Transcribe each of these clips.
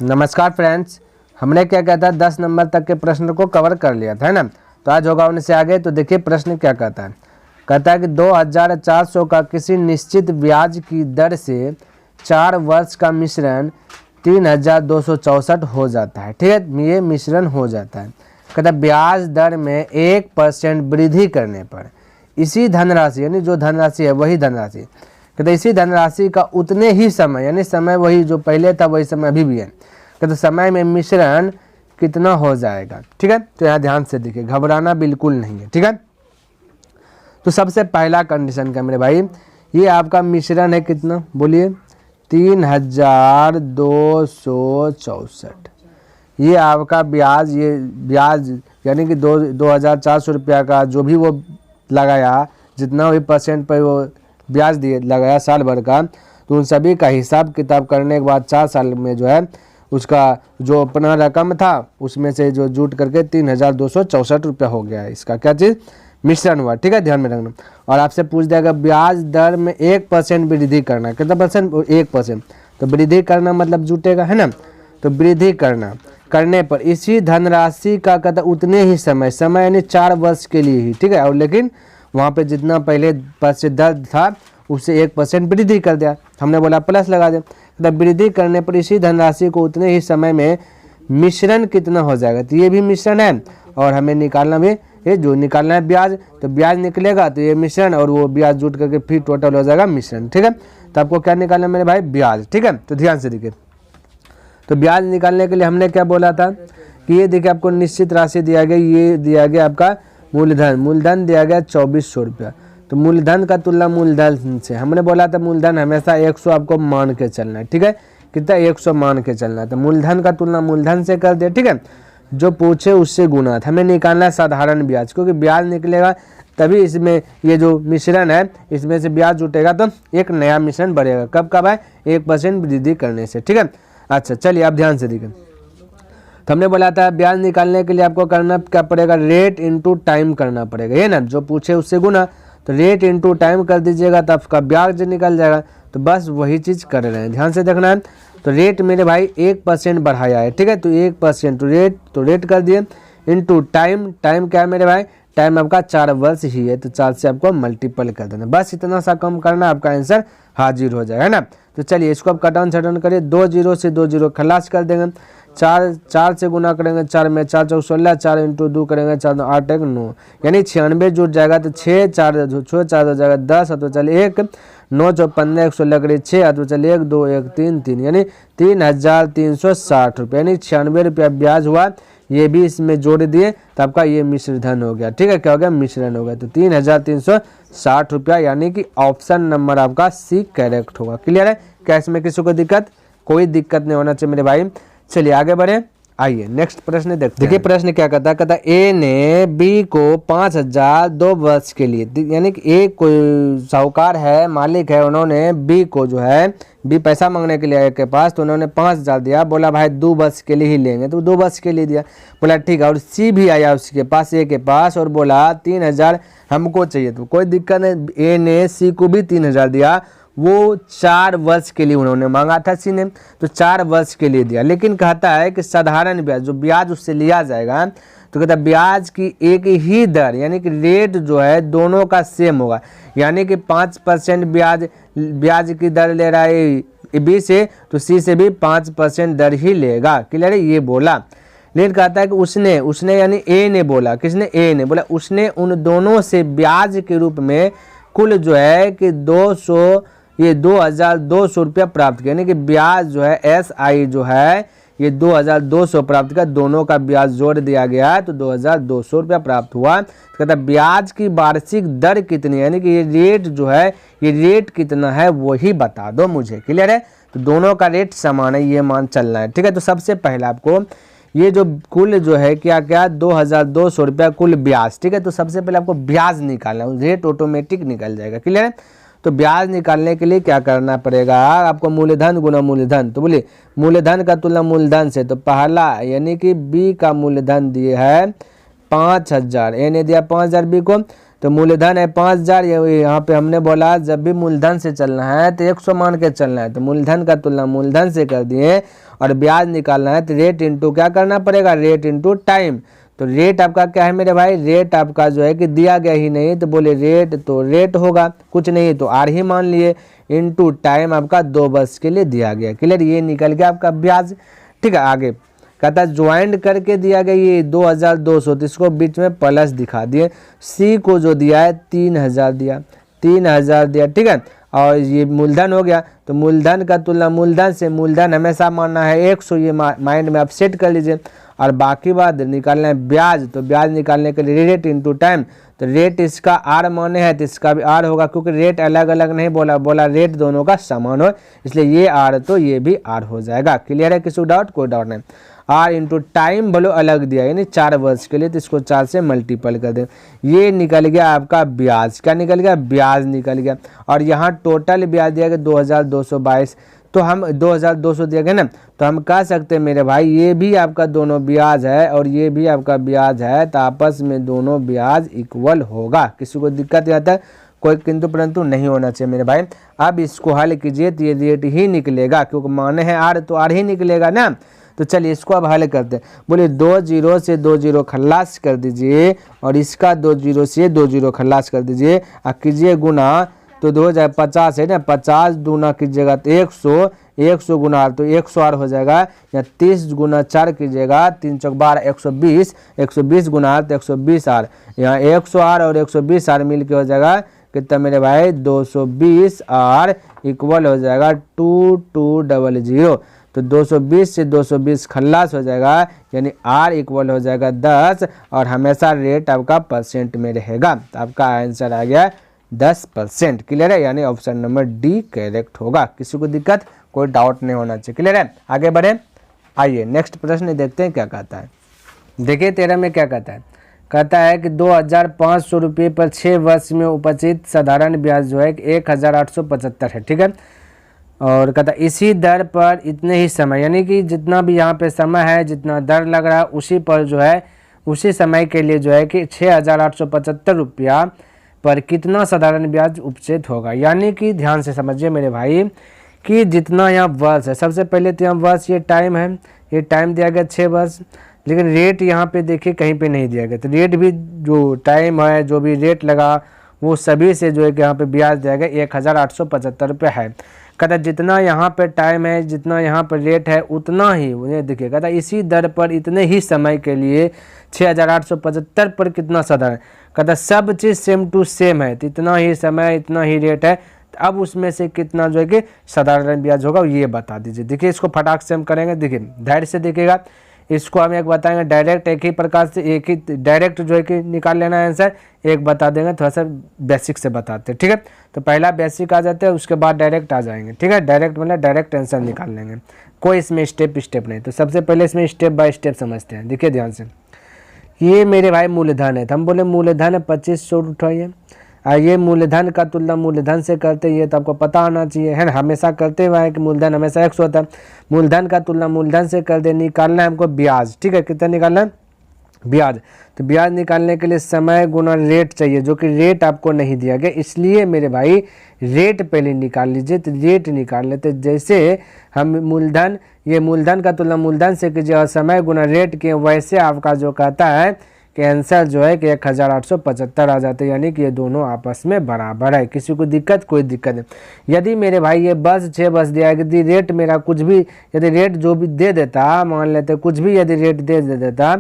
नमस्कार फ्रेंड्स, हमने क्या कहता है 10 नंबर तक के प्रश्न को कवर कर लिया था, है ना। तो आज होगा उनसे आगे। तो देखिए प्रश्न क्या कहता है। कहता है कि 2400 का किसी निश्चित ब्याज की दर से 4 वर्ष का मिश्रण 3264 हो जाता है। ठीक है, ये मिश्रण हो जाता है। कहता है ब्याज दर में 1% वृद्धि करने पर इसी धनराशि, यानी जो धनराशि है वही धनराशि, कहते इसी धनराशि का उतने ही समय, यानी समय वही जो पहले था वही समय अभी भी है, कहते समय में मिश्रण कितना हो जाएगा। ठीक है, तो यहाँ ध्यान से देखिए, घबराना बिल्कुल नहीं है। ठीक है, तो सबसे पहला कंडीशन क्या मेरे भाई, ये आपका मिश्रण है कितना, बोलिए 3264। ये आपका ब्याज, ये ब्याज यानी कि 2400 रुपया का जो भी वो लगाया, जितना भी परसेंट पर वो ब्याज दिए लगाया साल भर का, तो उन सभी का हिसाब किताब करने के बाद 4 साल में जो है उसका जो अपना रकम था उसमें से जो जुट करके 3264 रुपया हो गया है। इसका क्या चीज़, मिश्रण हुआ। ठीक है, ध्यान में रखना। और आपसे पूछ देगा ब्याज दर में 1% वृद्धि करना, कितना परसेंट, 1%। तो वृद्धि करना मतलब जुटेगा, है ना। तो वृद्धि करने पर इसी धनराशि का कहता उतने ही समय यानी 4 वर्ष के लिए ही। ठीक है, और लेकिन वहाँ पे जितना पहले प्रतिशत दर था उससे 1% वृद्धि कर दिया, हमने बोला प्लस लगा दिया। मतलब वृद्धि करने पर इसी धनराशि को उतने ही समय में मिश्रण कितना हो जाएगा। तो ये भी मिश्रण है और हमें निकालना भी, ये जो निकालना है ब्याज, तो ब्याज निकलेगा तो ये मिश्रण और वो ब्याज जुट करके फिर टोटल हो जाएगा मिश्रण। ठीक है, तो आपको क्या निकालना है मेरे भाई, ब्याज। ठीक है, तो ध्यान से देखिए, तो ब्याज निकालने के लिए हमने क्या बोला था कि ये देखिए आपको निश्चित राशि दिया गया, ये दिया गया आपका मूलधन दिया गया 2400 रुपया। तो मूलधन का तुलना मूलधन से, हमने बोला था मूलधन हमेशा 100 आपको मान के चलना है। ठीक है, कितना 100 मान के चलना है। तो मूलधन का तुलना मूलधन से कर दिया। ठीक है, जो पूछे उससे गुना, हमें निकालना है साधारण ब्याज, क्योंकि ब्याज निकलेगा तभी इसमें ये जो मिश्रण है इसमें से ब्याज जुटेगा तो एक नया मिश्रण बढ़ेगा। कब है, 1% वृद्धि करने से। ठीक है, अच्छा चलिए आप ध्यान से देखिए, तो हमने बोला था ब्याज निकालने के लिए आपको करना क्या पड़ेगा, रेट इनटू टाइम करना पड़ेगा, ये ना, जो पूछे उससे गुना। तो रेट इनटू टाइम कर दीजिएगा तो आपका ब्याज निकल जाएगा। तो बस वही चीज़ कर रहे हैं, ध्यान से देखना है। तो रेट मेरे भाई 1% बढ़ाया है। ठीक है, तो 1% तो रेट कर दिए इनटू टाइम क्या है मेरे भाई, टाइम आपका 4 वर्ष ही है, तो 4 से आपको मल्टीपल कर देना। बस इतना सा कम करना, आपका आंसर हाजिर हो जाएगा, है ना। तो चलिए इसको अब कटन छटन करिए, 2 0 से 2 0 खलास कर देंगे। 4 से गुना करेंगे 4 में 4 चौक 16, 4 इंटू 2 करेंगे 4 8 1 9, यानी 96 जुट जाएगा। तो 6 4 हो जाएगा 10, तो चलिए 1 9 चौक 15 1 16 करिए 6, तो चलिए 1 2 1 3 3, यानी 3360 रुपये, यानी 96 रुपया ब्याज हुआ। ये भी इसमें जोड़ दिए तो आपका ये मिश्रधन हो गया। ठीक है, क्या हो गया, मिश्रण हो गया। तो 3360 रुपया, यानी कि ऑप्शन नंबर आपका सी करेक्ट होगा। क्लियर है, क्या इसमें किसी को दिक्कत, कोई दिक्कत नहीं होना चाहिए मेरे भाई। चलिए आगे बढ़े, आइए नेक्स्ट प्रश्न देखिए प्रश्न क्या कहता है। कहता है ए ने बी को 5000 2 वर्ष के लिए, यानी कि ए कोई साहूकार है, मालिक है, उन्होंने बी को जो है, बी पैसा मांगने के लिए ए के पास, तो उन्होंने 5000 दिया, बोला भाई 2 वर्ष के लिए ही लेंगे, तो 2 वर्ष के लिए दिया, बोला ठीक है। और सी भी आया उसके पास, ए के पास, और बोला 3000 हमको चाहिए, तो कोई दिक्कत नहीं, ए ने सी को भी 3000 दिया, वो 4 वर्ष के लिए उन्होंने मांगा था सी ने, तो 4 वर्ष के लिए दिया। लेकिन कहता है कि साधारण ब्याज, जो ब्याज उससे लिया जाएगा, तो कहता है ब्याज की एक ही दर, यानी कि रेट जो है दोनों का सेम होगा, यानी कि 5% ब्याज की दर ले रहा है बी से, तो सी से भी 5% दर ही लेगा। क्लियर है, ये बोला। लेकिन कहता है कि उसने यानी ए ने बोला, किसने, ए ने बोला, उसने उन दोनों से ब्याज के रूप में कुल जो है कि 2200 रुपया प्राप्त किया, यानी कि ब्याज जो है SI जो है ये 2200 प्राप्त किया, दोनों का ब्याज जोड़ दिया गया है, तो 2200 रुपया प्राप्त हुआ। तो कहता है ब्याज की वार्षिक दर कितनी है, यानी कि ये रेट जो है, ये रेट कितना है वही बता दो मुझे। क्लियर है, तो दोनों का रेट समान है, ये मान चलना है। ठीक है, तो सबसे पहले आपको ये जो कुल जो है क्या 2200 रुपया कुल ब्याज। ठीक है, तो सबसे पहले आपको ब्याज निकालना है, रेट ऑटोमेटिक निकल जाएगा। क्लियर है, तो ब्याज निकालने के लिए क्या करना पड़ेगा आपको, मूलधन गुना मूलधन। तो बोलिए मूलधन का तुलना मूलधन से, तो पहला यानी कि बी का मूलधन दिए है 5000, ए ने दिया 5000 बी को, तो मूलधन है 5,000, यहाँ पे हमने बोला जब भी मूलधन से चलना है तो 100 मान के चलना है, तो मूलधन का तुलना मूलधन से कर दिए और ब्याज निकालना है तो रेट इंटू क्या करना पड़ेगा, रेट इंटू टाइम। तो रेट आपका क्या है मेरे भाई, रेट आपका जो है कि दिया गया ही नहीं, तो बोले रेट तो रेट होगा, कुछ नहीं तो आर ही मान लिए, इंटू टाइम आपका 2 वर्ष के लिए दिया गया। क्लियर, ये निकल गया आपका ब्याज। ठीक है, आगे कहता है ज्वाइंट करके दिया गया ये 2,200, तो इसको बीच में प्लस दिखा दिए। सी को जो दिया है 3,000 दिया, 3,000 दिया। ठीक है, और ये मूलधन हो गया, तो मूलधन का तुलना मूलधन से, मूलधन हमेशा मानना है 100, ये माइंड में आप सेट कर लीजिए। और बाकी बात निकालना है ब्याज, तो ब्याज निकालने के लिए रेट इंटू टाइम, तो रेट इसका आर माने है तो इसका भी आर होगा, क्योंकि रेट अलग अलग नहीं बोला रेट दोनों का समान हो, इसलिए ये आर तो ये भी आर हो जाएगा। क्लियर है, किसी डाउट, कोई डाउट नहीं। आर इंटू टाइम बोलो अलग दिया, यानी 4 वर्ष के लिए, तो इसको 4 से मल्टीपल कर दें, ये निकल गया आपका ब्याज। क्या निकल गया, ब्याज निकल गया। और यहाँ टोटल ब्याज दिया गया 2,222, तो हम 2,200 दिया गया ना, तो हम कह सकते हैं मेरे भाई ये भी आपका दोनों ब्याज है और ये भी आपका ब्याज है, तो आपस में दोनों ब्याज इक्वल होगा। किसी को दिक्कत आता है, कोई किंतु परंतु नहीं होना चाहिए मेरे भाई। अब इसको हल कीजिए तो ये रेट ही निकलेगा, क्योंकि माने हैं आर तो आर ही निकलेगा ना। तो चलिए इसको अब हल करते हैं। बोले 2 0 से 2 0 खल्लास कर दीजिए और इसका 2 0 से 2 0 खल्लास कर दीजिए और कीजिए गुना, तो 2,050 है ना, 50 दूना कीजिएगा तो 100, 100 गुना तो 100 हो जाएगा, या 30 गुना 4 कीजिएगा 3 चौक 12, 120, 120 गुना तो 120 आर, यहाँ 100 आर और 120 आर मिल के हो जाएगा कितना मेरे भाई, 220 आर इक्वल हो जाएगा 2200। तो 220 से 220 खल्लास हो जाएगा, यानी आर इक्वल हो जाएगा 10, और हमेशा रेट आपका परसेंट में रहेगा, तो आपका आंसर आ गया 10%। क्लियर है, यानी ऑप्शन नंबर डी करेक्ट होगा। किसी को दिक्कत, कोई डाउट नहीं होना चाहिए। क्लियर है, आगे बढ़े। आइए नेक्स्ट प्रश्न देखते हैं क्या कहता है। देखिए 13 में क्या कहता है, कहता है कि 2,500 रुपये पर 6 वर्ष में उपचित साधारण ब्याज जो है 1,875 है। ठीक है, और कहता है इसी दर पर इतने ही समय, यानी कि जितना भी यहाँ पे समय है, जितना दर लग रहा है उसी पर जो है, उसी समय के लिए जो है कि 6,875 रुपया पर कितना साधारण ब्याज उपचित होगा। यानी कि ध्यान से समझिए मेरे भाई कि जितना यहाँ वर्ष है, सबसे पहले तो यहाँ वर्ष ये टाइम है, ये टाइम दिया गया 6 वर्ष, लेकिन रेट यहाँ पे देखिए कहीं पे नहीं दिया गया, तो रेट भी जो टाइम है, जो भी रेट लगा वो सभी से जो है कि यहाँ पे ब्याज दिया गया 1,875 रुपये है। कहता जितना यहाँ पे टाइम है, जितना यहाँ पर रेट है, उतना ही उन्हें देखिए, कहता इसी दर पर इतने ही समय के लिए 6,875 पर कितना साधारण, कहता सब चीज़ सेम टू सेम है, तो इतना ही समय इतना ही रेट है, तो अब उसमें से कितना जो है कि साधारण ब्याज होगा ये बता दीजिए। देखिए इसको फटाक से हम करेंगे, देखिए धैर्य से देखिएगा, इसको हम एक बताएंगे डायरेक्ट, एक ही प्रकार से एक ही डायरेक्ट जो है कि निकाल लेना है आंसर, एक बता देंगे थोड़ा सा बेसिक से बताते हैं। ठीक है, तो पहला बेसिक आ जाते हैं, उसके बाद डायरेक्ट आ जाएंगे। ठीक है, डायरेक्ट मतलब डायरेक्ट आंसर निकाल लेंगे, कोई इसमें स्टेप नहीं। तो सबसे पहले इसमें स्टेप बाय स्टेप समझते हैं। देखिए ध्यान से, ये मेरे भाई मूलधन है, तो हम बोले मूलधन है 2500 उठाइए, ये मूलधन का तुलना मूलधन से करते, ये तो आपको पता होना चाहिए है ना, हमेशा करते हुए है कि मूलधन हमेशा 100 होता है। मूलधन का तुलना मूलधन से कर दे, निकालना है हमको ब्याज। ठीक है, कितना निकालना है, ब्याज। तो ब्याज निकालने के लिए समय गुना रेट चाहिए, जो कि रेट आपको नहीं दिया गया, इसलिए मेरे भाई रेट पहले निकाल लीजिए। तो रेट निकाल लेते, जैसे हम मूलधन, ये मूलधन का तुलना मूलधन से कीजिए और समय गुना रेट के, वैसे आपका जो कहता है कि आंसर जो है कि 1,875 आ जाते हैं, यानी कि ये दोनों आपस में बराबर है। किसी को दिक्कत, कोई दिक्कत नहीं। यदि मेरे भाई ये बस 6 बस दिया, यदि रेट मेरा कुछ भी, यदि रेट जो भी दे देता, मान लेते कुछ भी यदि रेट दे देता,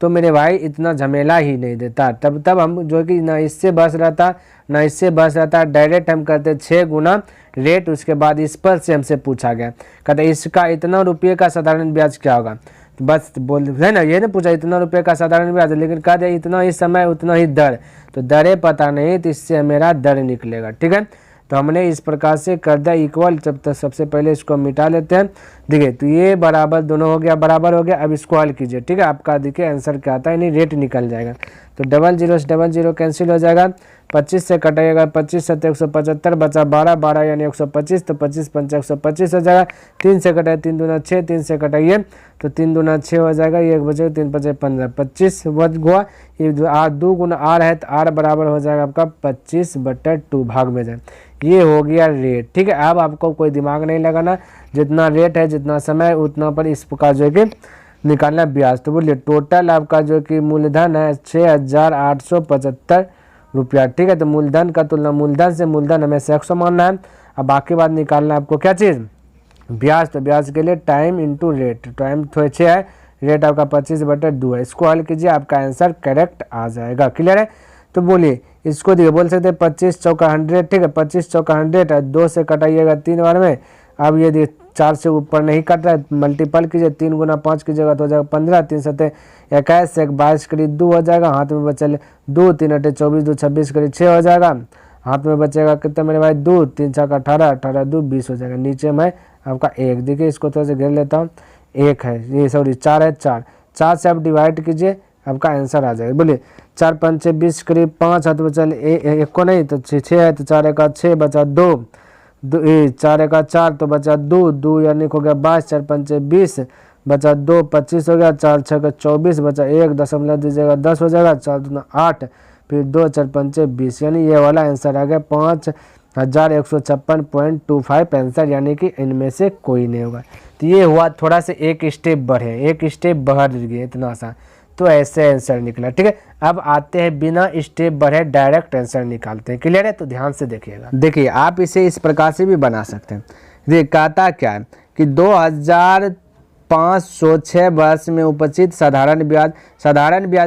तो मेरे भाई इतना झमेला ही नहीं देता। तब हम जो कि ना इससे बस रहता ना इससे बस रहता, डायरेक्ट हम करते 6 गुना रेट, उसके बाद इस पर से हमसे पूछा गया, कहते इसका इतना रुपये का साधारण ब्याज क्या होगा, तो बस बोल है ना, ये ना पूछा इतना रुपये का साधारण ब्याज, लेकिन कह दे इतना ही समय उतना ही दर, तो दरें पता नहीं, तो इससे मेरा दर निकलेगा। ठीक है, तो हमने इस प्रकार से कर दिया इक्वल। जब तक सबसे पहले इसको मिटा लेते हैं, देखिए तो ये बराबर दोनों हो गया, बराबर हो गया। अब इसको हल कीजिए। ठीक है, आपका देखिए आंसर क्या आता है, यानी रेट निकल जाएगा। तो 00 से 00 कैंसिल हो जाएगा, 25 से कटाइएगा 25 7 175 बचा 12 12 यानी 125, तो 25 5 125 हो जाएगा। 3 से कटाइए 3 दूना 6, 3 से कटाइए तो 3 दूना 6 हो जाएगा, ये 1 बचेगा 3 5 15, 25 बच गया। ये 2 गुना आर है तो आर बराबर हो जाएगा आपका 25/2 भाग में जाए। ये हो गया रेट। ठीक है, अब आपको कोई दिमाग नहीं लगाना, जितना रेट है जितना समय उतना पर इस प्रकार जो है कि निकालना ब्याज। तो बोलिए टोटल आपका जो कि मूलधन है 6,875 रुपया। ठीक है, तो मूलधन का तुलना मूलधन से, मूलधन हमें 100 मानना है। अब बाकी बात निकालना है आपको क्या चीज़, ब्याज। तो ब्याज के लिए टाइम इंटू रेट, टाइम थोड़े 6 है, रेट आपका 25/2 है। इसको हल कीजिए, आपका आंसर करेक्ट आ जाएगा। क्लियर है। तो बोलिए इसको देखिए, बोल सकते हैं 25 चौका 100। ठीक है, 25 चौका 100 है, 2 से कटाइएगा 3 बार में। अब ये देखिए 4 से ऊपर नहीं कट रहा है, मल्टीपल कीजिए, 3 गुना 5 की जगह तो हो जाएगा 15, 3 7 21, 1 22 करीब 2 हो जाएगा। हाथ में बचा 2, 3 8 24, 2 26 करीब 6 हो जाएगा। हाथ में बचेगा कितना मेरे भाई 2, 3 6 18, 18 2 20 हो जाएगा। नीचे में आपका 1, देखिए इसको थोड़ा सा घेर लेता हूँ, 1 है, ये सॉरी 4 है, 4 से आप डिवाइड कीजिए, आपका आंसर आ जाएगा। बोलिए 4 5 20 करीब 5 हाथ बचा 1 को नहीं तो 6 है, तो 4 1 6 बचा 2, 4 1 4 तो बचा 2 यानी हो गया 22, 4 5 20 बचा 2 25 हो गया, 4 6 24 बचा 1 दशमलव दीजिएगा 10 हो जाएगा, 4 दूना 8 फिर 2 4 5 20, यानी ये वाला आंसर आ गया 5156.25 आंसर, यानी कि इनमें से कोई नहीं होगा। तो ये हुआ थोड़ा सा एक स्टेप बढ़े, एक स्टेप बढ़ गए, इतना आसान, तो ऐसे आंसर निकला। ठीक है, अब आते हैं बिना स्टेप बढ़े डायरेक्ट आंसर निकालते हैं। क्लियर है, तो ध्यान से देखिएगा। देखिए आप इसे इस प्रकार से भी बना सकते हैं। देखिए कहता क्या है कि 2506 वर्ष में उपचित साधारण ब्याज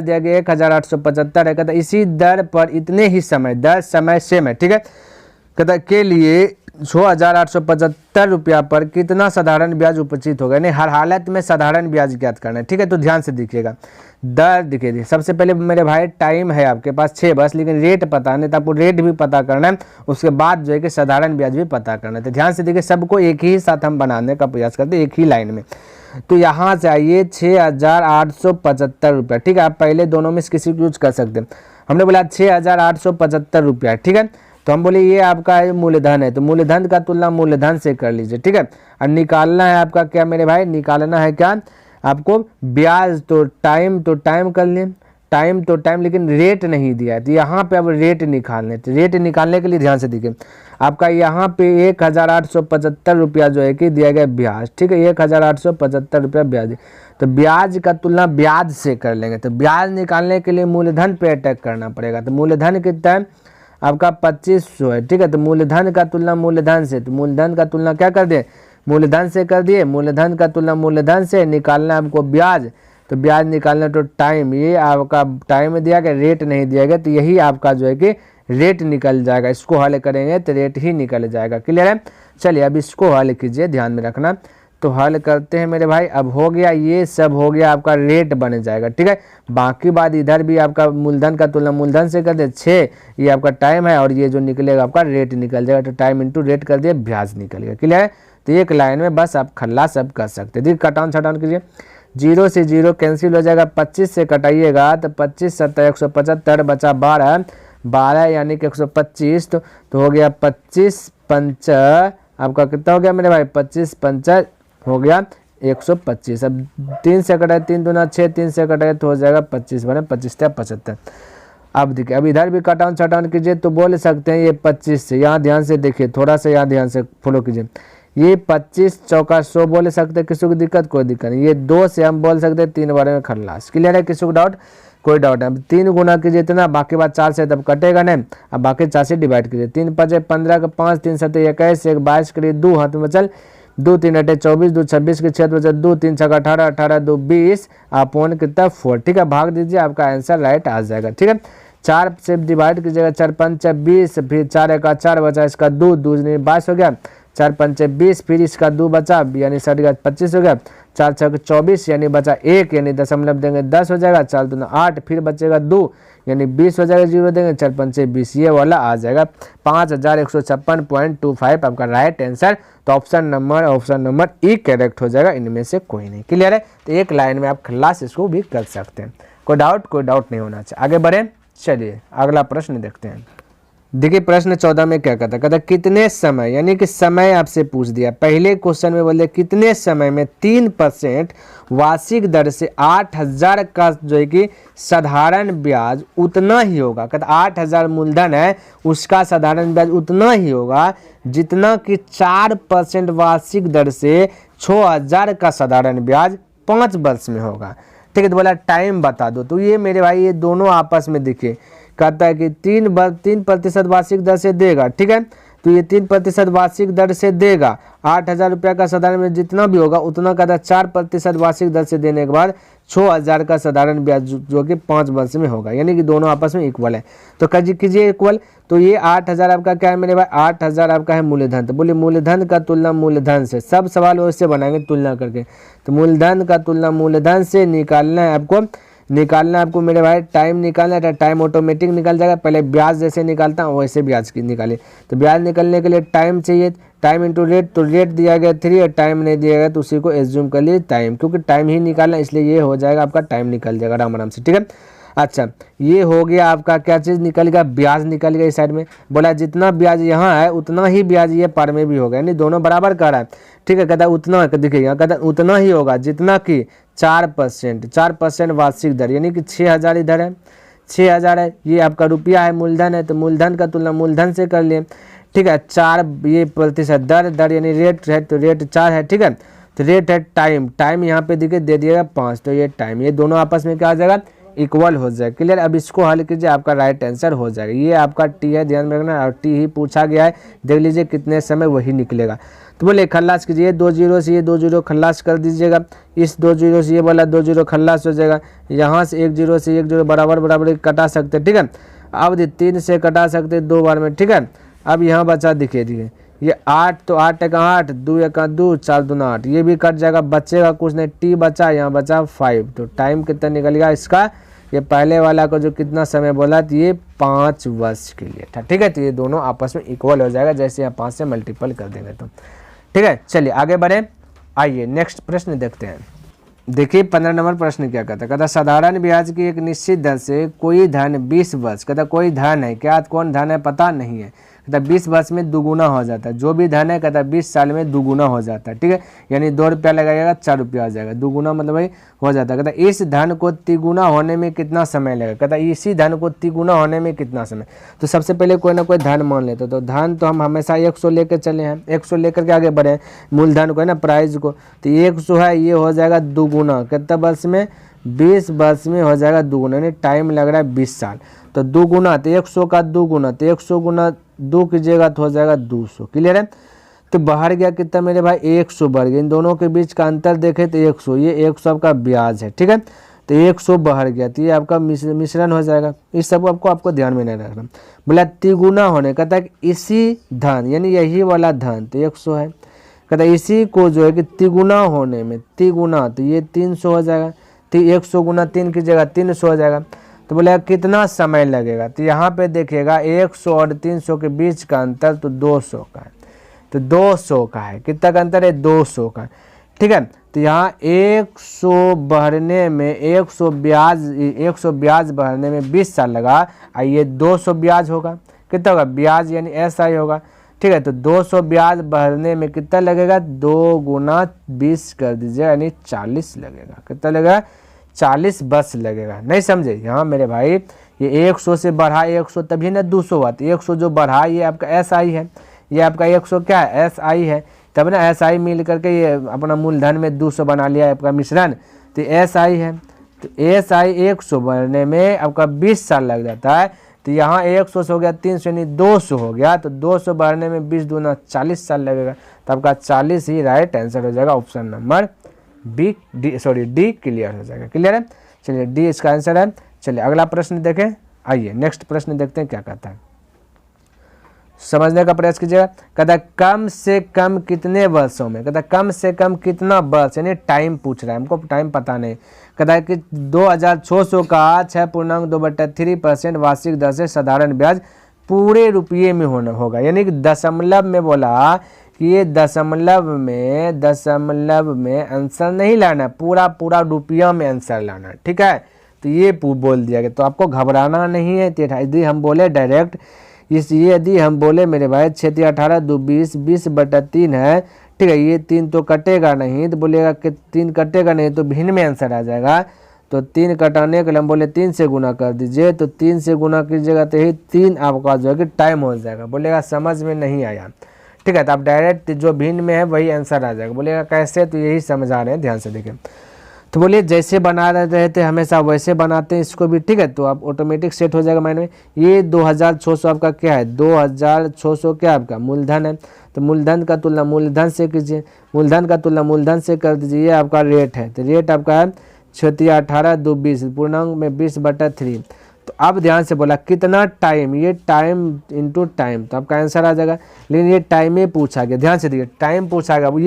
दिया गया 1875 है। कहता इसी दर पर इतने ही समय, दर समय सेम है। ठीक है, कहता के लिए 6,875 रुपया पर कितना साधारण ब्याज उपचित होगा, यानी हर हालत में साधारण ब्याज ज्ञात करना है। ठीक है, तो ध्यान से देखिएगा, दर देखिए सबसे पहले मेरे भाई टाइम है आपके पास 6 बस, लेकिन रेट पता नहीं, तो आपको रेट भी पता करना है, उसके बाद जो है कि साधारण ब्याज भी पता करना है। तो ध्यान से देखिए, सबको एक ही साथ हम बनाने का प्रयास करते हैं, एक ही लाइन में। तो यहाँ से आइए 6,875 रुपया। ठीक है, आप पहले दोनों में से किसी को यूज कर सकते हैं। हमने बोला 6,875 रुपया। ठीक है, तो हम बोले ये आपका मूलधन है, तो मूलधन का तुलना मूलधन से कर लीजिए। ठीक है, और निकालना है आपका क्या मेरे भाई, निकालना है क्या आपको ब्याज। तो टाइम कर लिए, टाइम तो टाइम, लेकिन रेट नहीं दिया है, तो यहाँ पे अब रेट निकालने। तो रेट निकालने के लिए ध्यान से देखिए, आपका यहाँ पे 1,875 रुपया जो है कि दिया गया ब्याज। ठीक है, 1,875 रुपया ब्याज, तो ब्याज का तुलना ब्याज से कर लेंगे। तो ब्याज निकालने के लिए मूलधन पे अटैक करना पड़ेगा। तो मूलधन कितना है आपका 2500 है। ठीक है, तो मूलधन का तुलना मूलधन से, तो मूलधन का तुलना क्या कर दिए, मूलधन से कर दिए। मूलधन का तुलना मूलधन से, निकालना आपको ब्याज, तो ब्याज निकालना तो टाइम, ये आपका टाइम दिया गया, रेट नहीं दिया गया, तो यही आपका जो है कि रेट निकल जाएगा। इसको हल करेंगे तो रेट ही निकल जाएगा। क्लियर है, चलिए अब इसको हल कीजिए, ध्यान में रखना। तो हल करते हैं मेरे भाई, अब हो गया, ये सब हो गया, आपका रेट बन जाएगा। ठीक है, बाकी बात इधर भी आपका मूलधन का तुलना मूलधन से कर दे 6, ये आपका टाइम है, और ये जो निकलेगा आपका रेट निकल जाएगा। तो टाइम इंटू रेट कर दिए, ब्याज निकल गया। क्लियर है, तो एक लाइन में बस आप खल्ला सब कर सकते हैं। देखिए कटान छटान कीजिए, 0 से 0 कैंसिल हो जाएगा, 25 से कटाइएगा तो 25 7 175 बचा 12 यानी कि 125, तो हो गया 25 5 आपका कितना हो गया मेरे भाई, 25 5 हो गया 125। अब 3 से कटाए 3 दूना 6, 3 से कटाए तो हो जाएगा 25 बने 25 75। अब देखिए, अब इधर भी कटान छटान कीजिए तो बोल सकते हैं ये 25 से, यहाँ ध्यान से देखिए, थोड़ा सा यहाँ ध्यान से फॉलो कीजिए, ये 25 चौका 100 बोल सकते हैं, किसी को दिक्कत कोई दिक्कत नहीं। ये 2 से हम बोल सकते हैं 3 बारे में खल्लास। क्लियर है, किसी को डाउट, कोई डाउट नहीं। 3 गुना कीजिए इतना, बाकी बात 4 से तब कटेगा नहीं, अब बाकी 4 से डिवाइड कीजिए। 3 5 15 का 5, 3 7 21, 1 22 करिए 2 हाथ में बचल 2 3 8 24, 2 26 के 6 बचल 2 3 6 18, 18 2 20 अपॉन कितना 4। ठीक है, भाग दीजिए, आपका आंसर राइट आ जाएगा। ठीक है, 4 से डिवाइड कीजिएगा, 4 5 20, फिर 4 1 4 बचा, इसका 2 2 22 हो गया, 4 5 20, फिर इसका 2 बचा यानी 25 हो गया, 4 6 24 यानी बचा 1 यानी दशमलव देंगे 10 हो जाएगा, 4 दूना 8, फिर बचेगा 2 यानी 20 हो जाएगा, 0 देंगे, 4 5 20, ये वाला आ जाएगा 5156.25 आपका राइट आंसर। तो ऑप्शन नंबर ई करेक्ट हो जाएगा, इनमें से कोई नहीं। क्लियर है, तो एक लाइन में आप खल्लास इसको भी कर सकते हैं। कोई डाउट नहीं होना चाहिए। आगे बढ़े, चलिए अगला प्रश्न देखते हैं। देखिए प्रश्न 14 में क्या कहता कितने समय, यानी कि समय आपसे पूछ दिया। पहले क्वेश्चन में बोले कितने समय में 3% वार्षिक दर से 8,000 का जो है कि साधारण ब्याज उतना ही होगा। कहता 8,000 मूलधन है, उसका साधारण ब्याज उतना ही होगा जितना कि 4% वार्षिक दर से 6,000 का साधारण ब्याज 5 वर्ष में होगा। ठीक है, तो बोला टाइम बता दो। तो ये मेरे भाई ये दोनों आपस में दिखे, कहता है कि 3% वार्षिक दर से देगा। ठीक है, तो ये 3% वार्षिक दर से देगा, 8,000 रुपया का साधारण में जितना भी होगा उतना कहता है 4% वार्षिक दर से देने के बाद 6,000 का साधारण ब्याज जो कि 5 वर्ष में होगा, यानी कि दोनों आपस में इक्वल है। तो कीजिए इक्वल। तो ये 8,000 आपका क्या है मेरे भाई, 8,000 आपका है मूलधन। तो बोलिए मूलधन का तुलना मूलधन से, सब सवाल वैसे बनाएंगे तुलना करके। तो मूलधन का तुलना मूलधन से निकालना है आपको मेरे भाई। टाइम निकालना है, टाइम ऑटोमेटिक निकल जाएगा। पहले ब्याज जैसे निकालता हूँ वैसे ब्याज की निकाले। तो ब्याज निकलने के लिए टाइम चाहिए, टाइम इंटू रेट। तो रेट दिया गया 3 और टाइम नहीं दिया गया तो उसी को एज्यूम कर लिए टाइम, क्योंकि टाइम ही निकालना इसलिए ये हो जाएगा आपका टाइम निकल जाएगा आराम आराम से। ठीक है, अच्छा ये हो गया आपका क्या चीज़ निकल गया, ब्याज निकल गया इस साइड में। बोला जितना ब्याज यहाँ है उतना ही ब्याज ये पर में भी होगा, यानी दोनों बराबर कर रहा है। ठीक है, कहता उतना, देखिए यहाँ कहता उतना ही होगा जितना कि 4% वार्षिक दर, यानी कि 6,000 इधर है, 6,000 है, ये आपका रुपया है, मूलधन है। तो मूलधन का तुलना मूलधन से कर लिए। ठीक है, 4 ये प्रतिशत दर यानी रेट है, तो रेट 4 है। ठीक है, तो रेट है टाइम यहाँ पे देखिए दे दिएगा 5, तो ये टाइम, ये दोनों आपस में क्या हो जाएगा, इक्वल हो जाएगा। क्लियर, अब इसको हल कीजिए, आपका राइट आंसर हो जाएगा। ये आपका टी है, ध्यान में रखना, और टी ही पूछा गया है, देख लीजिए कितने समय वही निकलेगा। तो बोले खल्लास कीजिए, 2 जीरो से ये 2 जीरो खल्लास कर दीजिएगा, इस 2 जीरो से ये वाला 2 जीरो खल्लास हो जाएगा, यहाँ से 1 जीरो से 1 जीरो बराबर कटा सकते। ठीक है, अब 3 से कटा सकते 2 बार में। ठीक है, अब यहाँ बचा दिखे ये 8, तो 8 का 8, 2 1 2, 4 2 8, ये भी कट जाएगा, बचेगा कुछ नहीं, टी बचा, यहाँ बचा 5। तो टाइम कितना निकल गया इसका, ये पहले वाला को जो कितना समय बोला तो ये 5 वर्ष के लिए था। ठीक है, तो ये दोनों आपस में इक्वल हो जाएगा, जैसे यहाँ 5 से मल्टीपल कर देंगे तो। ठीक है, चलिए आगे बढ़े, आइए नेक्स्ट प्रश्न देखते हैं। देखिए 15 नंबर प्रश्न क्या कहता साधारण ब्याज की एक निश्चित दर से कोई धन 20 वर्ष, कहता कोई धन है, क्या कौन धन है पता नहीं है, कहता 20 वर्ष में दुगुना हो जाता है। जो भी धन है कहता 20 साल में दुगुना हो जाता है। ठीक है, यानी 2 रुपया लगाएगा 4 रुपया आ जाएगा, दुगुना मतलब भाई हो जाता है। कहता इस धन को तिगुना होने में कितना समय लगेगा, कहता इसी धन को तिगुना होने में कितना समय। तो सबसे पहले कोई ना कोई धन मान लेते, तो धन तो हम हमेशा 100 लेकर चले हैं, 100 लेकर के आगे बढ़े हैं, मूलधन को है ना, प्राइज को। तो 100 है, ये हो जाएगा दुगुना, कितना वर्ष में, 20 वर्ष में हो जाएगा दुगुना, यानी टाइम लग रहा है 20 साल। तो दुगुना, तो 100 का दुगुना, तो 100 गुना 2 कीजिएगा तो हो जाएगा 200। क्लियर है, तो बाहर गया कितना मेरे भाई, 100 बढ़ गया। इन दोनों के बीच का अंतर देखें तो 100, ये 100 आपका ब्याज है। ठीक है, तो 100 बाहर गया, तो ये आपका मिश्रण हो जाएगा। इस सब आपको ध्यान में नहीं रखना। बोला तिगुना होने, कहता है इसी धन, यानी यही वाला धन, तो 100 है, कहता इसी को जो है कि तिगुना होने में, तिगुना तो ये 300 हो जाएगा, तो 100 गुना 3 की जगह 300 हो जाएगा। तो बोले कितना समय लगेगा, तो यहाँ पे देखिएगा 100 और 300 के बीच का अंतर तो 200 का है, तो 200 का है, कितना का अंतर है, 200 का। ठीक है, तो यहाँ 100 बढ़ने में 100 ब्याज बढ़ने में 20 साल लगा, ये 200 ब्याज होगा, कितना होगा ब्याज, यानी ऐसा ही होगा। ठीक है, तो 200 ब्याज बढ़ने में कितना लगेगा, 2 गुना 20 कर दीजिए, यानी 40 लगेगा। कितना लगेगा, 40 वर्ष लगेगा। नहीं समझे यहाँ मेरे भाई, ये 100 से बढ़ा 100 तभी ना 200 हुआ, तो 100 जो बढ़ा ये आपका SI है, ये आपका 100 क्या है, SI है, तब ना SI मिल करके ये अपना मूलधन में 200 बना लिया आपका मिश्रण, तो SI है। तो SI 100 बढ़ने में आपका 20 साल लग जाता है, तो यहाँ 100 से हो गया 300 यानी 200 हो गया, तो 200 बढ़ने में 20 दूना 40 साल लगेगा, तो आपका 40 ही राइट आंसर हो जाएगा, ऑप्शन नंबर डी क्लियर हो जाएगा। क्लियर है, चलिए डी इसका आंसर है। चलिए अगला प्रश्न देखें, आइए नेक्स्ट प्रश्न देखते हैं क्या कहता है, समझने का प्रयास कीजिएगा। कहता कम से कम कितने वर्षों में, कहता कम से कम कितना वर्ष, यानी टाइम पूछ रहा है, हमको टाइम पता नहीं। कहता है कि 2600 का 6.2/3% वार्षिक दर से साधारण ब्याज पूरे रुपये में होगा, यानी कि दशमलव में बोला कि ये दशमलव में आंसर नहीं लाना, पूरा रुपया में आंसर लाना। ठीक है, तो ये बोल दिया गया, तो आपको घबराना नहीं है। यदि हम बोले डायरेक्ट ये यदि हम बोले मेरे भाई 6 18 2 20, 20/3 है, ठीक है, ये 3 तो कटेगा नहीं, तो बोलेगा कि 3 कटेगा नहीं तो भिन्न में आंसर आ जाएगा। तो 3 कटाने के लिए हम बोले 3 से गुना कर दीजिए, तो 3 से गुना कीजिएगा तो यही 3 आपका जो है कि टाइम हो जाएगा। बोलेगा समझ में नहीं आया, ठीक है, तो आप डायरेक्ट जो भिन्न में है वही आंसर आ जाएगा। बोलेगा कैसे, तो यही समझा रहे हैं, ध्यान से देखें। तो बोलिए जैसे बना रहे थे हमेशा वैसे बनाते हैं इसको भी, ठीक है, तो आप ऑटोमेटिक सेट हो जाएगा माइंड में। ये 2600 आपका क्या है, 2600 क्या आपका मूलधन है, तो मूलधन का तुलना मूलधन से कीजिए, मूलधन का तुलना मूलधन से कर दीजिए। ये आपका रेट है, तो रेट आपका है 6 18 2 20, पूर्णांक में 20/3। तो अब ध्यान से बोला कितना टाइम, ये टाइम इंटू टाइम, तो आपका आंसर आ जाएगा। लेकिन ये टाइम में पूछा गया, ध्यान से देखिए टाइम पूछा गया,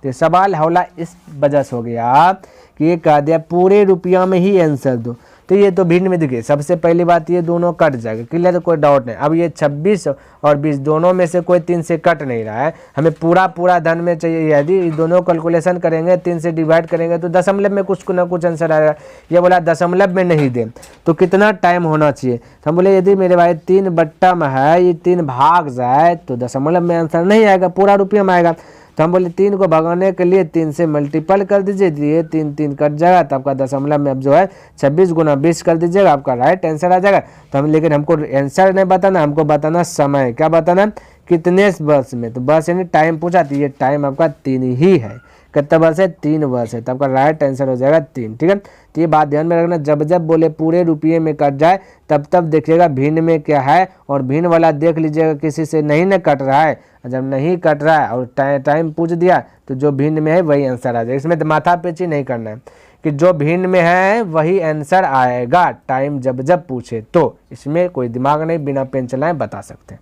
ये सवाल हौला इस वजह से हो गया कि ये कह दिया पूरे रुपया में ही आंसर दो, तो ये तो भिन्न में देखिए सबसे पहली बात ये दोनों कट जाएगा, क्लियर, तो कोई डाउट नहीं। अब ये 26 और 20 दोनों में से कोई 3 से कट नहीं रहा है, हमें पूरा धन में चाहिए। यदि दोनों कैलकुलेशन करेंगे 3 से डिवाइड करेंगे तो दशमलव में कुछ ना कुछ आंसर आएगा। ये बोला दशमलव में नहीं दे, तो कितना टाइम होना चाहिए, तो हम बोले यदि मेरे भाई 3 बट्टा में है, ये 3 भाग जाए तो दशमलव में आंसर नहीं आएगा, पूरा रुपया में आएगा। तो हम बोले 3 को भगाने के लिए 3 से मल्टीपल कर दीजिए, ये 3 3 कट जाएगा, तो आपका दशमलव में अब जो है 26 गुना 20 कर दीजिएगा, आपका राइट आंसर आ जाएगा। तो हम लेकिन हमको आंसर नहीं बताना, हमको बताना समय, क्या बताना, कितने वर्ष में, तो वर्ष यानी टाइम पूछा, तो ये टाइम आपका 3 ही है। कितना वर्ष है, 3 वर्ष है, तो आपका राइट आंसर हो जाएगा 3, ठीक है। तो ये बात ध्यान में रखना, जब जब बोले पूरे रुपये में कट जाए तब तब देखिएगा भिन्न में क्या है, और भिन्न वाला देख लीजिएगा किसी से नहीं न कट रहा है, जब नहीं कट रहा है और टाइम पूछ दिया तो जो भिन्न में है वही आंसर आ जाएगा। इसमें तो माथा पेची नहीं करना है कि जो भिन्न में है वही आंसर आएगा, टाइम जब जब पूछे तो, इसमें कोई दिमाग नहीं, बिना पेन चलाए बता सकते हैं,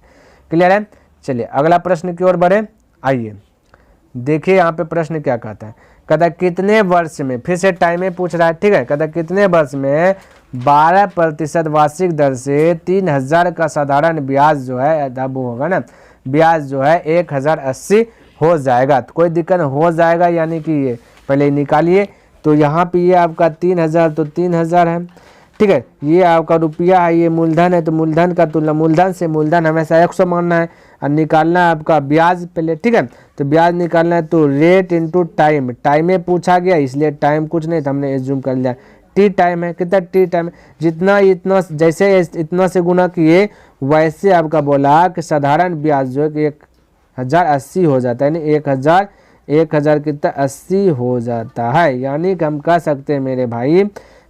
क्लियर है। चलिए अगला प्रश्न की ओर बढ़े, आइए देखिए यहाँ पे प्रश्न क्या कहता है, कहता है कितने वर्ष में, फिर से टाइम में पूछ रहा है, ठीक है, कहता है कितने वर्ष में 12% वार्षिक दर से 3000 का साधारण ब्याज जो है, अब होगा ना ब्याज जो है 1080 हो जाएगा। तो कोई दिक्कत हो जाएगा यानी कि ये पहले निकालिए, तो यहाँ पे ये आपका 3000 तो 3000 है, ठीक है, ये आपका रुपया है, ये मूलधन है, तो मूलधन का तुलना मूलधन से, मूलधन हमेशा 100 मानना है, और निकालना है आपका ब्याज पहले, ठीक है, तो ब्याज निकालना है तो रेट इंटू टाइम, टाइम में पूछा गया इसलिए टाइम कुछ नहीं, तो हमने एज्यूम कर लिया टी टाइम है। कितना टी टाइम है, जितना इतना जैसे इतना से गुना किए वैसे आपका बोला कि साधारण ब्याज जो है कि 1080 हो जाता है, यानी 1000 कितना 80 हो जाता है, यानी कि हम कह सकते हैं मेरे भाई,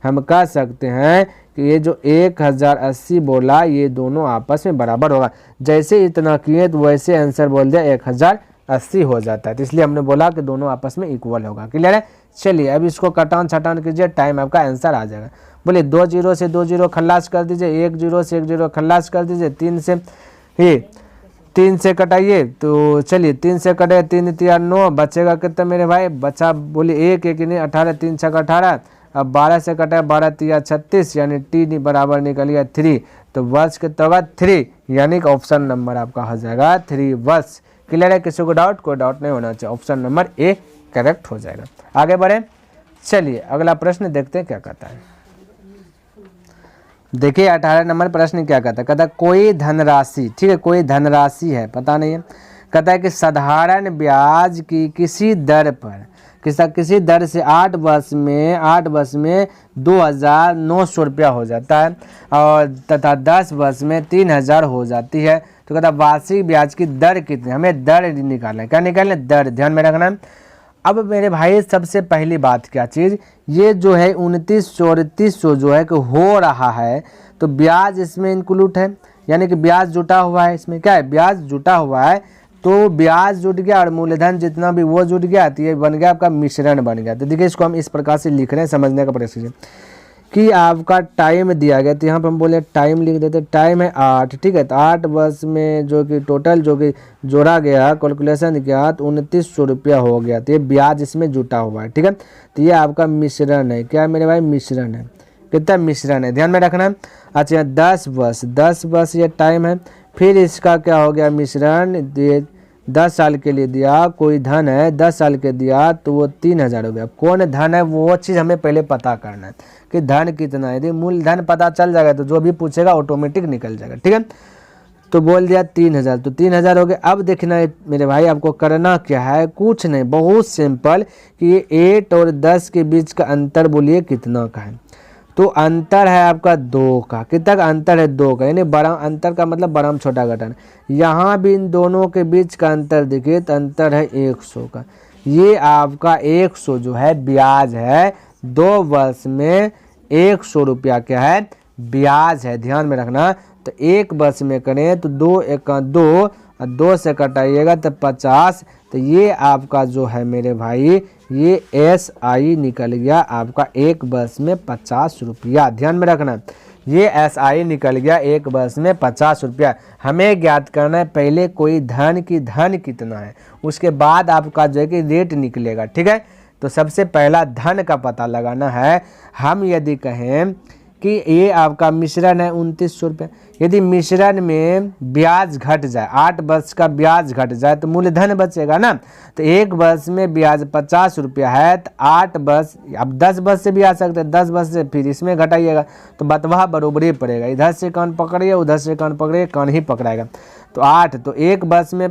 हम कह सकते हैं कि ये जो 1080 बोला ये दोनों आपस में बराबर होगा, जैसे इतना किए तो वैसे आंसर बोल दिया 1080 हो जाता है, तो इसलिए हमने बोला कि दोनों आपस में इक्वल होगा, क्लियर है। चलिए अब इसको कटान छटान कीजिए, टाइम आपका आंसर आ जाएगा। बोले 2 0 से 2 0 खल्लास कर दीजिए, 1 0 से 1 0 खल्लास कर दीजिए, 3 से ये 3 से कटाइए, तो चलिए 3 से कटे 3 3 9, बचेगा कितना मेरे भाई, बचा बोले 1 1 नहीं 18, 3 6 18, अब 12 से कटा 12 3 36, यानी टी बराबर निकल गया 3, तो वर्ष कितना होगा 3, यानी कि ऑप्शन नंबर आपका हो जाएगा 3 वर्ष, क्लियर है। किसी को डाउट, कोई डाउट नहीं होना चाहिए, ऑप्शन नंबर ए करेक्ट हो जाएगा। आगे बढ़े, चलिए अगला प्रश्न देखते हैं क्या कहता है। देखिए 18 नंबर प्रश्न क्या कहता है, कहता है कोई धनराशि, ठीक है, कोई धनराशि है पता नहीं है, कहता है कि साधारण ब्याज की किसी दर पर, किसी दर से 8 वर्ष में 2900 रुपया हो जाता है, और तथा 10 वर्ष में 3000 हो जाती है, तो कहता है वार्षिक ब्याज की दर कितनी, हमें दर निकालना है, क्या निकालना है, दर, ध्यान में रखना है। अब मेरे भाई सबसे पहली बात क्या चीज़, ये जो है 2900 3300 जो है कि हो रहा है, तो ब्याज इसमें इंक्लूड है, यानी कि ब्याज जुटा हुआ है, इसमें क्या है, ब्याज जुटा हुआ है, तो ब्याज जुट गया और मूलधन जितना भी वो जुट गया, तो ये बन गया आपका मिश्रण बन गया। तो देखिए इसको हम इस प्रकार से लिख रहे हैं, समझने का प्रयास कीजिए कि आपका टाइम दिया गया, तो यहाँ पर हम बोले टाइम लिख देते, टाइम है 8, ठीक है, तो 8 वर्ष में जो कि टोटल जो कि जोड़ा गया, कैलकुलेशन किया तो 2900 रुपया हो गया, तो ये ब्याज इसमें जुटा हुआ है, ठीक है, तो ये आपका मिश्रण है, क्या मेरे भाई मिश्रण है, कितना मिश्रण है, ध्यान में रखना। अच्छा 10 वर्ष ये टाइम है, फिर इसका क्या हो गया मिश्रण, 10 साल के लिए दिया, कोई धन है 10 साल के दिया तो वो 3000 हो गया, कौन धन है वो चीज़ हमें पहले पता करना है कि धन कितना है, यदि मूलधन पता चल जाएगा तो जो भी पूछेगा ऑटोमेटिक निकल जाएगा, ठीक है। तो बोल दिया 3000, तो 3000 हो गए। अब देखना है मेरे भाई आपको करना क्या है, कुछ नहीं, बहुत सिंपल कि ये 8 और 10 के बीच का अंतर बोलिए कितना का है। तो अंतर है आपका 2 का, कितना का अंतर है 2 का, यानी बड़ा अंतर का मतलब बड़ा में छोटा घटाना। यहाँ भी इन दोनों के बीच का अंतर देखिए तो अंतर है 100 का। ये आपका 100 जो है ब्याज है, 2 वर्ष में 100 रुपया क्या है ब्याज है, ध्यान में रखना। तो 1 वर्ष में करें तो 2 एका 2 और 2 से कटाइएगा तो 50। तो ये आपका जो है मेरे भाई ये SI निकल गया आपका 1 वर्ष में 50 रुपया, ध्यान में रखना। ये SI निकल गया 1 वर्ष में 50 रुपया। हमें ज्ञात करना है पहले कोई धन की धन कितना है, उसके बाद आपका जो है कि रेट निकलेगा, ठीक है। तो सबसे पहला धन का पता लगाना है। हम यदि कहें कि ये आपका मिश्रण है 2900 रुपये, यदि मिश्रण में ब्याज घट जाए, 8 वर्ष का ब्याज घट जाए तो मूलधन बचेगा ना। तो 1 वर्ष में ब्याज 50 रुपया है, तो 8 वर्ष, अब 10 वर्ष से भी आ सकते हैं, 10 वर्ष से फिर इसमें घटाइएगा तो बतवा बरोबरी पड़ेगा, इधर से कान पकड़िए उधर से कान पकड़िए, कान ही पकड़ाएगा। तो 8, तो 1 वर्ष में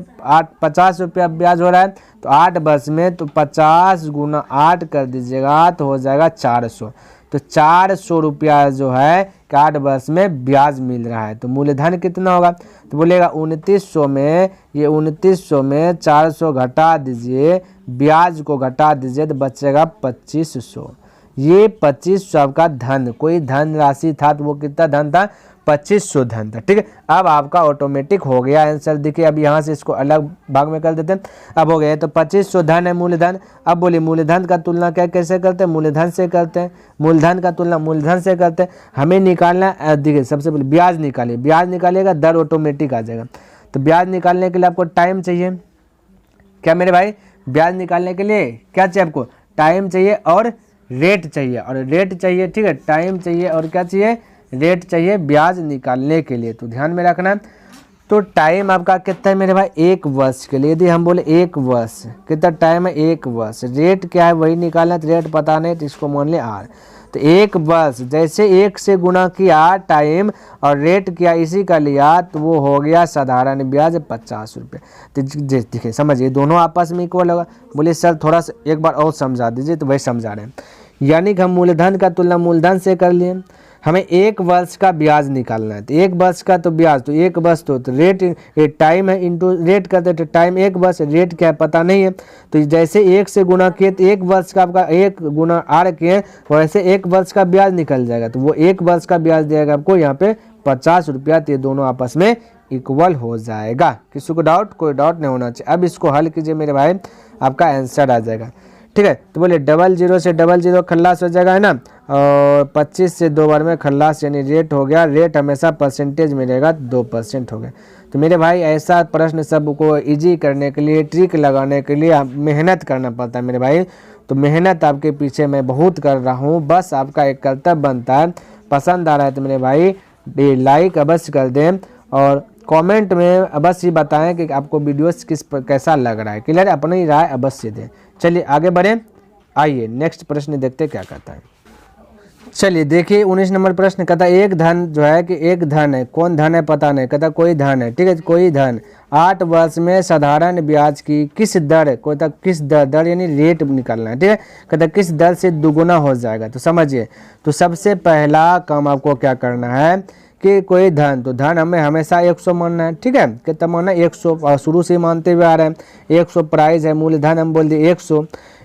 50 रुपया ब्याज हो रहा है, तो 8 वर्ष में तो 50 गुना 8 कर दीजिएगा तो हो जाएगा 400। तो 400 रुपया जो है 8 वर्ष में ब्याज मिल रहा है। तो मूलधन कितना होगा, तो बोलेगा 2900 में, ये 2900 में 400 घटा दीजिए, ब्याज को घटा दीजिए तो बचेगा 2500। ये 2500 आपका धन, कोई धन राशि था तो वो कितना धन था 2500 धन था, ठीक है। अब आपका ऑटोमेटिक हो गया आंसर, देखिए अब यहाँ से इसको अलग भाग में कर देते हैं। अब हो गया तो 2500 धन है मूलधन। अब बोलिए मूलधन का तुलना क्या कैसे करते हैं, मूलधन से करते हैं, मूलधन का तुलना मूलधन से करते हैं। हमें निकालना, देखिए सबसे पहले ब्याज निकालिए, ब्याज निकालिएगा दर ऑटोमेटिक आ जाएगा। तो ब्याज निकालने के लिए आपको टाइम चाहिए, क्या मेरे भाई, ब्याज निकालने के लिए क्या चाहिए आपको, टाइम चाहिए और रेट चाहिए, और रेट चाहिए, ठीक है, टाइम चाहिए और क्या चाहिए, रेट चाहिए ब्याज निकालने के लिए। तो ध्यान में रखना। तो टाइम आपका कितना है मेरे भाई 1 वर्ष के लिए, यदि हम बोले 1 वर्ष कितना टाइम है 1 वर्ष, रेट क्या है वही निकालना, तो रेट पता नहीं तो इसको मान ले R। तो 1 वर्ष जैसे 1 से गुना किया टाइम और रेट किया इसी का लिया तो वो हो गया साधारण ब्याज 50 रुपये। तो देखिए समझिए दोनों आपस में इक्वल होगा। बोले सर थोड़ा सा एक बार और समझा दीजिए, तो वही समझा रहे हैं। यानी कि हम मूलधन का तुलना मूलधन से कर लिए, हमें 1 वर्ष का ब्याज निकालना है। तो 1 वर्ष का तो ब्याज, तो 1 वर्ष तो रेट, ये टाइम है इंटू रेट करते, तो टाइम 1 वर्ष, रेट क्या है पता नहीं है। तो जैसे 1 से गुना किए तो 1 वर्ष का आपका 1 गुना R किए वैसे 1 वर्ष का ब्याज निकल जाएगा। तो वो 1 वर्ष का ब्याज देगा आपको यहाँ पे 50 रुपया। तो ये दोनों आपस में इक्वल हो जाएगा। किसी को डाउट, कोई डाउट नहीं होना चाहिए। अब इसको हल कीजिए मेरे भाई, आपका आंसर आ जाएगा, ठीक है। तो बोले 00 से 00 खल्लास हो जाएगा है ना, और 25 से 2 बार में खल्लास, यानी रेट हो गया, रेट हमेशा परसेंटेज में रहेगा 2% हो गया। तो मेरे भाई ऐसा प्रश्न सबको इजी करने के लिए, ट्रिक लगाने के लिए मेहनत करना पड़ता है मेरे भाई। तो मेहनत आपके पीछे मैं बहुत कर रहा हूँ, बस आपका एक कर्तव्य बनता है। पसंद आ रहा है तो मेरे भाई लाइक अवश्य कर दें और कमेंट में अवश्य बताएं कि आपको वीडियोस कैसा लग रहा है। क्लियर, अपनी राय अवश्य दें। चलिए आगे बढ़ें, आइए नेक्स्ट प्रश्न देखते क्या कहता है। चलिए देखिए 19 नंबर प्रश्न कहता है एक धन जो है कि एक धन है, कौन धन है पता नहीं, कहता कोई धन है, ठीक है, कोई धन 8 वर्ष में साधारण ब्याज की किस दर, कोई तक किस दर यानी रेट निकालना है, ठीक है, कहता किस दर से दुगुना हो जाएगा। तो समझिए, तो सबसे पहला काम आपको क्या करना है कि कोई धन, तो धन हमें हमेशा 100 मानना है, ठीक है, कितना मानना है 100, शुरू से मानते हुए आ रहे हैं। 100 प्राइस है, मूलधन हम बोल दिए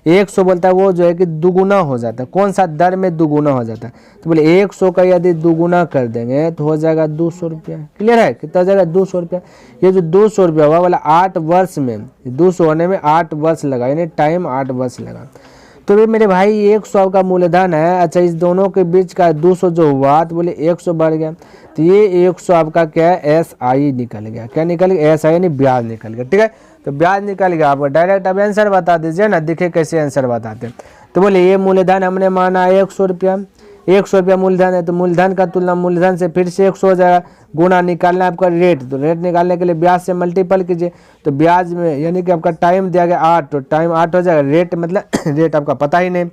100 बोलता है वो जो है कि दुगुना हो जाता है, कौन सा दर में दुगुना हो जाता है, तो बोले 100 का यदि दुगुना कर देंगे तो हो जाएगा 200 रुपया। क्लियर है, कितना हो जाएगा 200 रुपया। ये जो 200 रुपया हुआ वाला 8 वर्ष में, 200 होने में 8 वर्ष लगा, यानी टाइम 8 वर्ष लगा। तो ये मेरे भाई 100 का मूलधन है, अच्छा इस दोनों के बीच का 200 जो हुआ तो बोले 100 बढ़ गया, तो ये 100 आपका क्या है SI निकल गया, क्या निकल गया SI यानी ब्याज निकल गया, ठीक है। तो ब्याज निकल गया, आपको डायरेक्ट अब आंसर बता दीजिए ना, देखिए कैसे आंसर बताते हैं। तो बोले ये मूलधन हमने माना 100 रुपया, 100 रुपया मूलधन है, तो मूलधन का तुलना मूलधन से फिर से 100 हो जाएगा, गुना निकालना है आपका रेट, तो रेट निकालने के लिए ब्याज से मल्टीपल कीजिए, तो ब्याज में यानी कि आपका टाइम दिया गया 8, तो टाइम 8 हो जाएगा, रेट मतलब रेट आपका पता ही नहीं,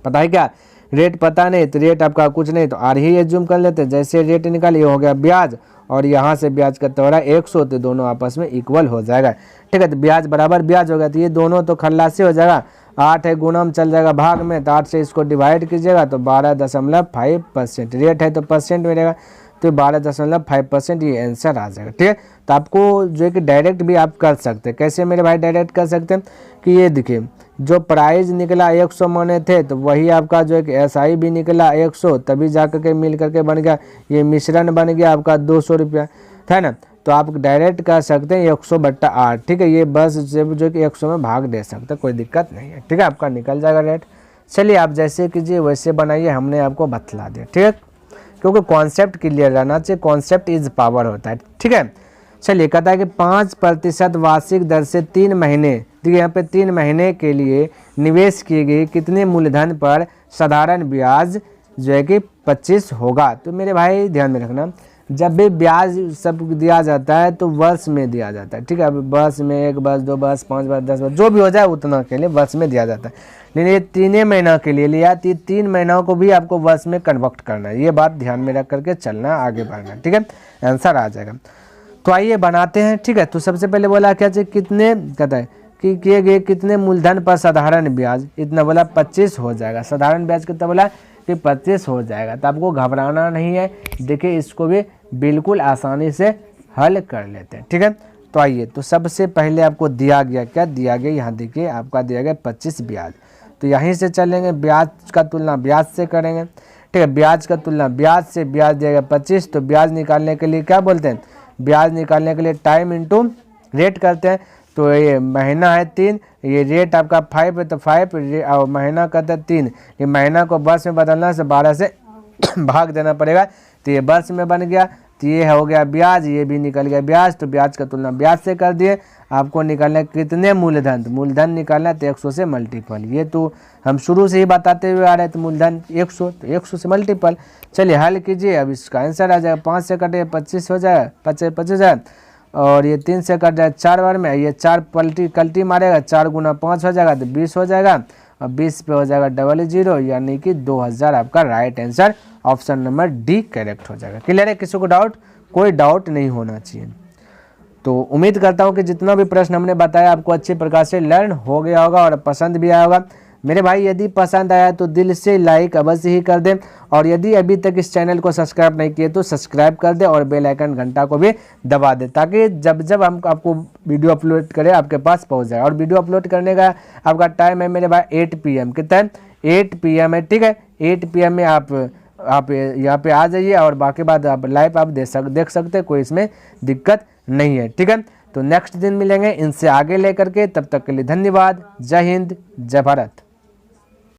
पता है क्या, रेट पता नहीं, तो रेट आपका कुछ नहीं, तो R ही एज्यूम कर लेते हैं। जैसे रेट निकालिए हो गया ब्याज और यहाँ से ब्याज करते हो रहा है 100, तो दोनों आपस में इक्वल हो जाएगा। ठीक है, तो ब्याज बराबर ब्याज हो गया, तो ये दोनों तो खल्लासी हो जाएगा। 8 है गुणम चल जाएगा भाग में, तो 8 से इसको डिवाइड कीजिएगा तो 12.5% रेट है तो परसेंट में रहेगा, तो 12.5% ये आंसर आ जाएगा। ठीक है, तो आपको जो है कि डायरेक्ट भी आप कर सकते हैं। कैसे मेरे भाई डायरेक्ट कर सकते हैं कि ये देखिए जो प्राइस निकला 100 माने थे, तो वही आपका जो है कि SI भी निकला 100, तभी जा करके मिल करके बन गया ये मिश्रण बन गया आपका 200 रुपया, है ना। तो आप डायरेक्ट कर सकते हैं 100/8। ठीक है, ये बस जब जो कि 100 में भाग दे सकते हैं, कोई दिक्कत नहीं है। ठीक है, आपका निकल जाएगा रेट। चलिए आप जैसे कीजिए वैसे बनाइए, हमने आपको बतला दिया। ठीक है, क्योंकि कॉन्सेप्ट क्लियर रहना चाहिए, कॉन्सेप्ट इज पावर होता है। ठीक है, चलिए कहता है कि 5% वार्षिक दर से 3 महीने, देखिए यहाँ पे 3 महीने के लिए निवेश किए गए कितने मूलधन पर साधारण ब्याज जो है कि 25 होगा। तो मेरे भाई ध्यान में रखना, जब भी ब्याज सब दिया जाता है तो वर्ष में दिया जाता है। ठीक है, अब वर्ष में 1 वर्ष 2 वर्ष 5 वर्ष 10 वर्ष जो भी हो जाए उतना के लिए वर्ष में दिया जाता है, लेकिन ये 3 महीना के लिए लिया, तो 3 महीनों को भी आपको वर्ष में कन्वर्ट करना है। ये बात ध्यान में रख करके चलना, आगे बढ़ना। ठीक है, आंसर आ जाएगा। तो आइए बनाते हैं। ठीक है, तो सबसे पहले बोला क्या चाहिए, कितने कहता है कि किए गए कितने मूलधन पर साधारण ब्याज, इतना बोला 25 हो जाएगा। साधारण ब्याज कितना बोला कि 25 हो जाएगा। तो आपको घबराना नहीं है, देखिए इसको भी बिल्कुल आसानी से हल कर लेते हैं। ठीक है, तो आइए, तो सबसे पहले आपको दिया गया, क्या दिया गया, यहाँ देखिए आपका दिया गया 25 ब्याज। तो यहीं से चलेंगे, ब्याज का तुलना ब्याज से करेंगे। ठीक है, ब्याज का तुलना ब्याज से, ब्याज दिया गया 25, तो ब्याज निकालने के लिए क्या बोलते हैं, ब्याज निकालने के लिए टाइम इंटू रेट करते हैं। तो ये महीना है 3, ये रेट आपका 5 है तो 5 और महीना कहते हैं 3, ये महीना को वर्ष में बदलना से 12 से भाग देना पड़ेगा, तो ये वर्ष में बन गया। तो ये हो गया ब्याज, ये भी निकल गया ब्याज। तो ब्याज का तुलना ब्याज से कर दिए। आपको निकालना कितने मूलधन, तो मूलधन निकालना तो 100 से मल्टीपल, ये तो हम शुरू से ही बताते हुए आ रहे हैं। तो मूलधन 100, तो 100 से मल्टीपल। चलिए हल कीजिए, अब इसका आंसर आ जाएगा। 5 से कटे 25 हो जाएगा, 25 हज़ार, और ये 3 से कट जाए 4 बार में, ये 4 कल्टी मारेगा, 4 गुना 5 हो जाएगा तो 20 हो जाएगा, और 20 पे हो जाएगा 00, यानी कि 2000 आपका right answer option number D correct हो जाएगा। क्लियर है, किसी को डाउट, कोई डाउट नहीं होना चाहिए। तो उम्मीद करता हूँ कि जितना भी प्रश्न हमने बताया आपको अच्छे प्रकार से लर्न हो गया होगा और पसंद भी आया होगा। मेरे भाई यदि पसंद आया तो दिल से लाइक अवश्य ही कर दें, और यदि अभी तक इस चैनल को सब्सक्राइब नहीं किए तो सब्सक्राइब कर दें और बेल आइकन घंटा को भी दबा दें, ताकि जब जब हम आपको वीडियो अपलोड करें आपके पास पहुंच जाए। और वीडियो अपलोड करने का आपका टाइम है मेरे भाई 8 PM, कितना है 8 PM है। ठीक है, 8 PM में आप यहाँ पे आ जाइए, और बाकी बात आप लाइव आप देख सकते हैं, कोई इसमें दिक्कत नहीं है। ठीक है, तो नेक्स्ट दिन मिलेंगे इनसे आगे लेकर के, तब तक के लिए धन्यवाद। जय हिंद, जय भारत।